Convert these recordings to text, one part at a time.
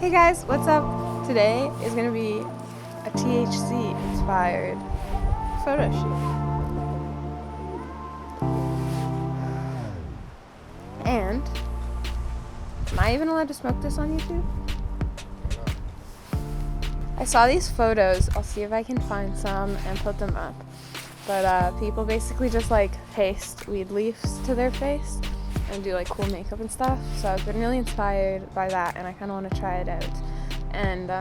Hey guys, what's up? Today is going to be a THC inspired photo shoot. And am I even allowed to smoke this on YouTube? I saw these photos. I'll see if I can find some and put them up. But people basically just like paste weed leaves to their face and do like cool makeup and stuff. So I've been really inspired by that and I kind of want to try it out. And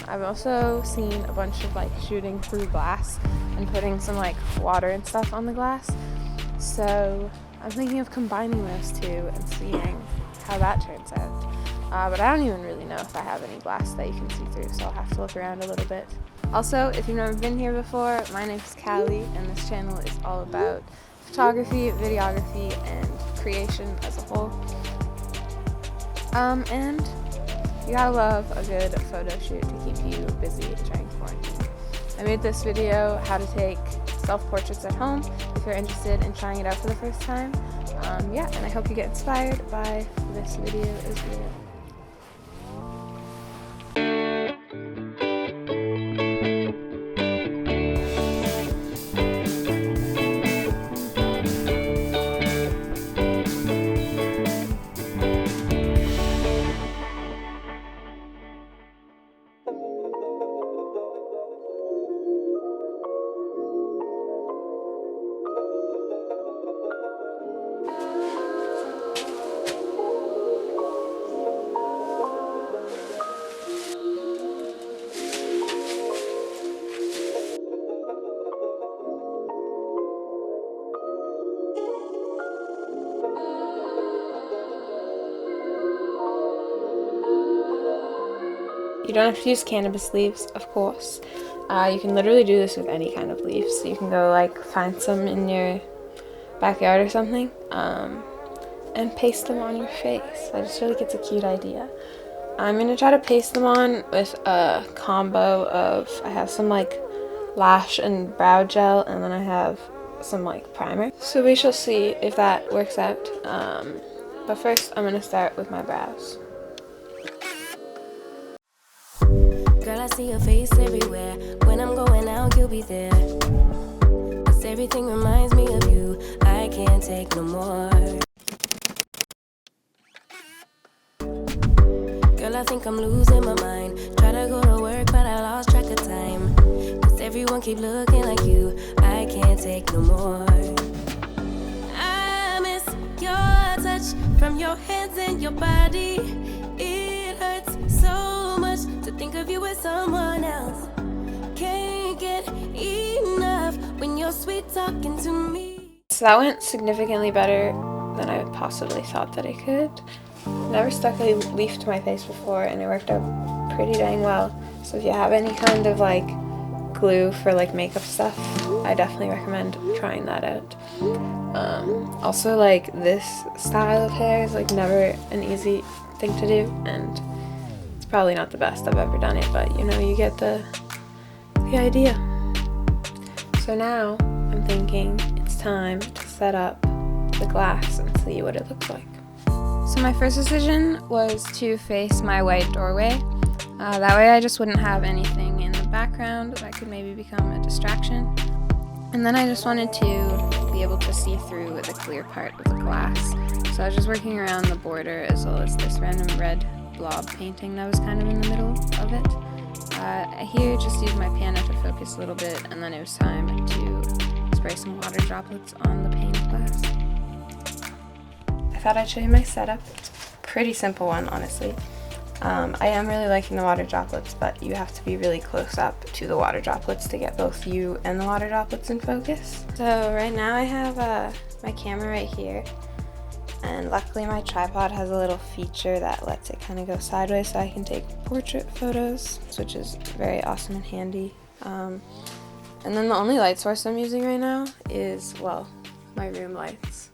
I've also seen a bunch of like shooting through glass and putting some like water and stuff on the glass. So I'm thinking of combining those two and seeing how that turns out. But I don't even really know if I have any glass that you can see through, so I'll have to look around a little bit. Also, if you've never been here before, my name is Callie, and this channel is all about photography, videography, and creation as a whole. And you gotta love a good photo shoot to keep you busy during quarantine. I made this video, how to take self-portraits at home, if you're interested in trying it out for the first time. And I hope you get inspired by this video as well. You don't have to use cannabis leaves, of course. You can literally do this with any kind of leaves. So you can go like find some in your backyard or something and paste them on your face. I just feel like it's a cute idea. I'm going to try to paste them on with a combo of, I have some like lash and brow gel, and then I have some like primer. So we shall see if that works out. But first I'm going to start with my brows. Girl, I see your face everywhere. When I'm going out, you'll be there. 'Cause everything reminds me of you. I can't take no more. Girl, I think I'm losing my mind. Try to go to work, but I lost track of time. 'Cause everyone keep looking like you. I can't take no more. I miss your touch from your hands and your body. It hurts so much to think of you as someone else. Can't get enough when you're sweet talking to me. So that went significantly better than I possibly thought that it could. Never stuck a leaf to my face before and it worked out pretty dang well. So if you have any kind of like glue for like makeup stuff, I definitely recommend trying that out. Also, like, this style of hair is like never an easy thing to do, and it's probably not the best I've ever done it, but you know, you get the idea. So now I'm thinking it's time to set up the glass and see what it looks like. So my first decision was to face my white doorway. That way I just wouldn't have anything in the background that could maybe become a distraction. And then I just wanted to be able to see through the clear part of the glass. So I was just working around the border as well as this random red blob painting that was kind of in the middle of it. Here just used my piano to focus a little bit, and then it was time to spray some water droplets on the pane of glass. I thought I'd show you my setup. It's a pretty simple one, honestly. I am really liking the water droplets, but you have to be really close up to the water droplets to get both you and the water droplets in focus. So right now I have my camera right here, and luckily my tripod has a little feature that lets it kind of go sideways so I can take portrait photos, which is very awesome and handy. And then the only light source I'm using right now is, well, my room lights.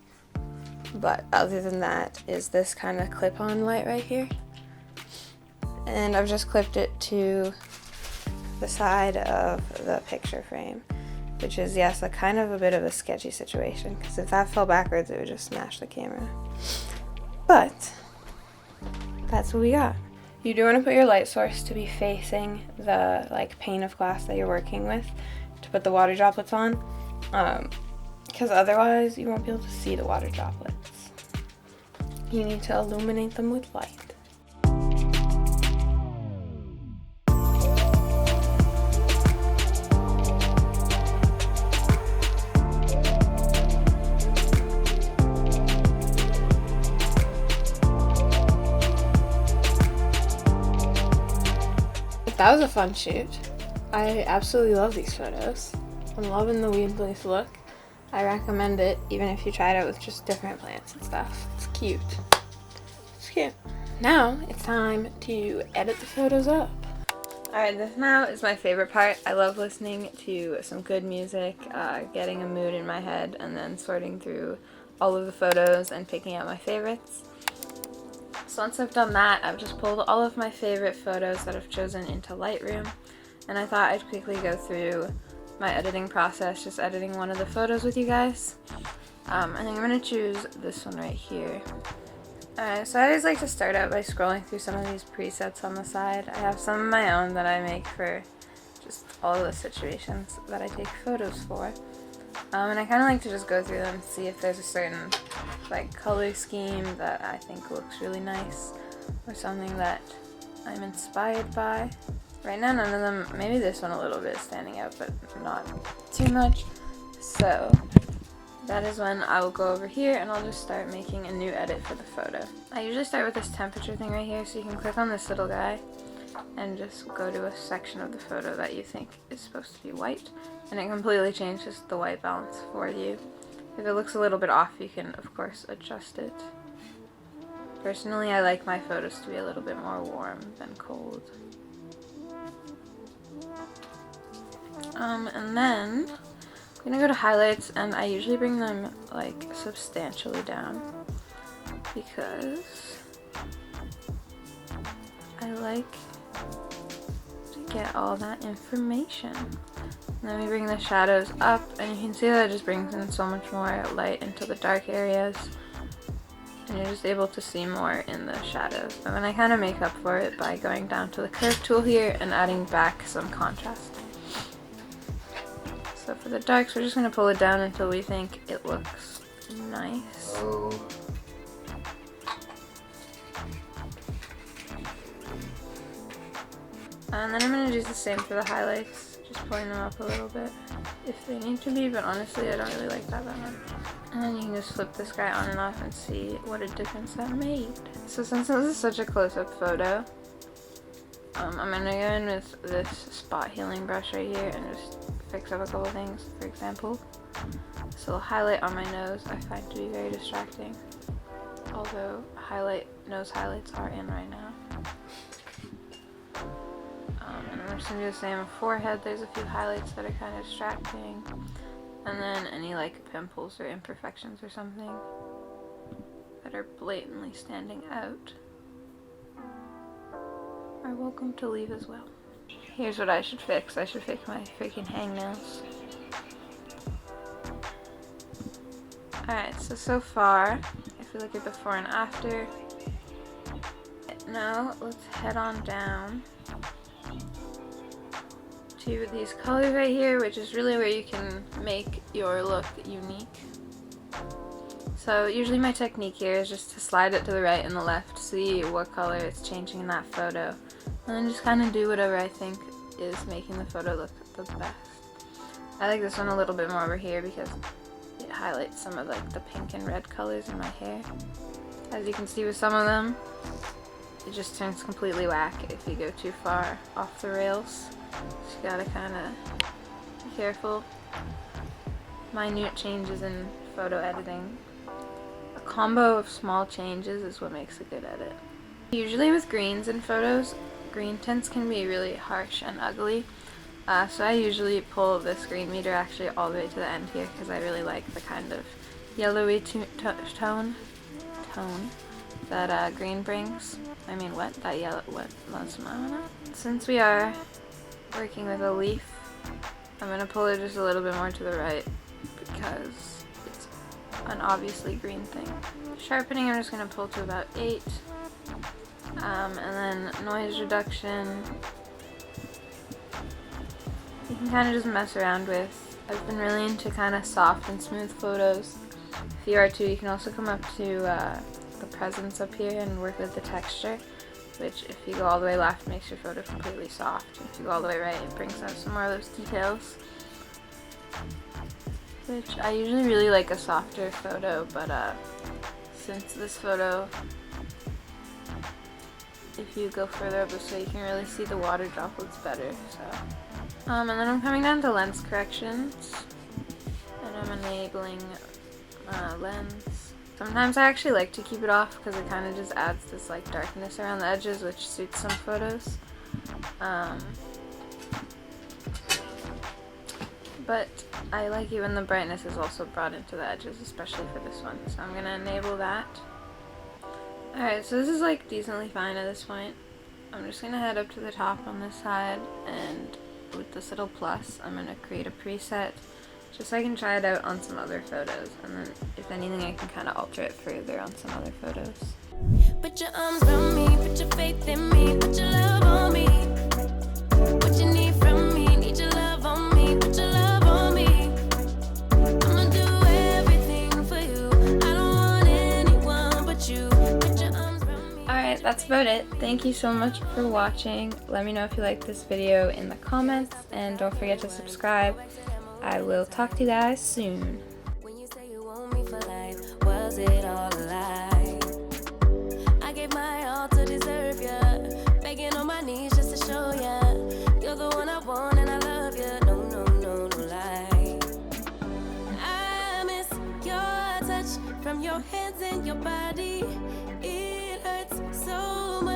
But other than that is this kind of clip-on light right here. And I've just clipped it to the side of the picture frame, which is, yes, a kind of a bit of a sketchy situation, because if that fell backwards, it would just smash the camera. But that's what we got. You do want to put your light source to be facing the like pane of glass that you're working with to put the water droplets on, because otherwise you won't be able to see the water droplets. You need to illuminate them with light. That was a fun shoot. I absolutely love these photos. I'm loving the weed leaf look. I recommend it even if you try it out with just different plants and stuff. It's cute. It's cute. Now it's time to edit the photos up. Alright, this now is my favorite part. I love listening to some good music, getting a mood in my head, and then sorting through all of the photos and picking out my favorites. So once I've done that, I've just pulled all of my favorite photos that I've chosen into Lightroom, and I thought I'd quickly go through my editing process, just editing one of the photos with you guys. I think I'm going to choose this one right here. Alright, so I always like to start out by scrolling through some of these presets on the side. I have some of my own that I make for just all of the situations that I take photos for. And I kind of like to just go through them and see if there's a certain like color scheme that I think looks really nice, or something that I'm inspired by. Right now none of them, maybe this one a little bit standing out, but not too much. So that is when I will go over here and I'll just start making a new edit for the photo. I usually start with this temperature thing right here, so you can click on this little guy and just go to a section of the photo that you think is supposed to be white, and it completely changes the white balance for you. If it looks a little bit off, you can of course adjust it. Personally, I like my photos to be a little bit more warm than cold. And then I'm gonna go to highlights, and I usually bring them like substantially down because I like to get all that information. And then we bring the shadows up, and you can see that it just brings in so much more light into the dark areas, and you're just able to see more in the shadows. And then I kind of make up for it by going down to the curve tool here and adding back some contrast. So for the darks, we're just going to pull it down until we think it looks nice. And then I'm going to do the same for the highlights, just pulling them up a little bit if they need to be, but honestly I don't really like that much. And then you can just flip this guy on and off and see what a difference that made. So since this is such a close-up photo, I'm going to go in with this spot healing brush right here and just fix up a couple things. For example, this little highlight on my nose I find to be very distracting, although nose highlights are in right now. And I'm just going to do the same with forehead. There's a few highlights that are kind of distracting. And then any like pimples or imperfections or something that are blatantly standing out are welcome to leave as well. Here's what I should fix. I should fix my freaking hangnails. Alright, so far, if we look at before and after, now let's head on down to these colors right here, which is really where you can make your look unique. So usually my technique here is just to slide it to the right and the left, see what color it's changing in that photo, and then just kind of do whatever I think is making the photo look the best. I like this one a little bit more over here because it highlights some of like the pink and red colors in my hair. As you can see with some of them, it just turns completely whack if you go too far off the rails. So you gotta kind of be careful. Minute changes in photo editing. A combo of small changes is what makes a good edit. Usually with greens in photos, green tints can be really harsh and ugly. So I usually pull this green meter actually all the way to the end here because I really like the kind of yellowy tone that green brings. I mean that yellow, Since we are working with a leaf, I'm going to pull it just a little bit more to the right because it's an obviously green thing. Sharpening, I'm just going to pull to about 8. And then noise reduction, you can kind of just mess around with. I've been really into kind of soft and smooth photos. If you are too, you can also come up to the presence up here and work with the texture, which if you go all the way left makes your photo completely soft. If you go all the way right, it brings out some more of those details. Which I usually really like a softer photo, but since this photo, if you go further up this way, you can really see the water droplets better. So, and then I'm coming down to lens corrections, and I'm enabling lens. Sometimes I actually like to keep it off because it kind of just adds this like darkness around the edges, which suits some photos. But I like it when the brightness is also brought into the edges, especially for this one. So I'm gonna enable that. Alright, so this is like decently fine at this point. I'm just gonna head up to the top on this side, and with this little plus, I'm gonna create a preset just so I can try it out on some other photos, and then if anything I can kind of alter it further on some other photos. Put your arms around me, put your faith in me, put your love on me. What you need from me, need your love on me, put your love on me. I'ma do everything for you, I don't want anyone but you. Put your arms around me. Alright, that's about it. Thank you so much for watching. Let me know if you liked this video in the comments, and don't forget to subscribe. I will talk to you guys soon. When you say you want me for life, was it all a lie? I gave my all to deserve ya, begging on my knees just to show ya you're the one I want and I love ya. No, no, no, no lie. I miss your touch from your hands and your body.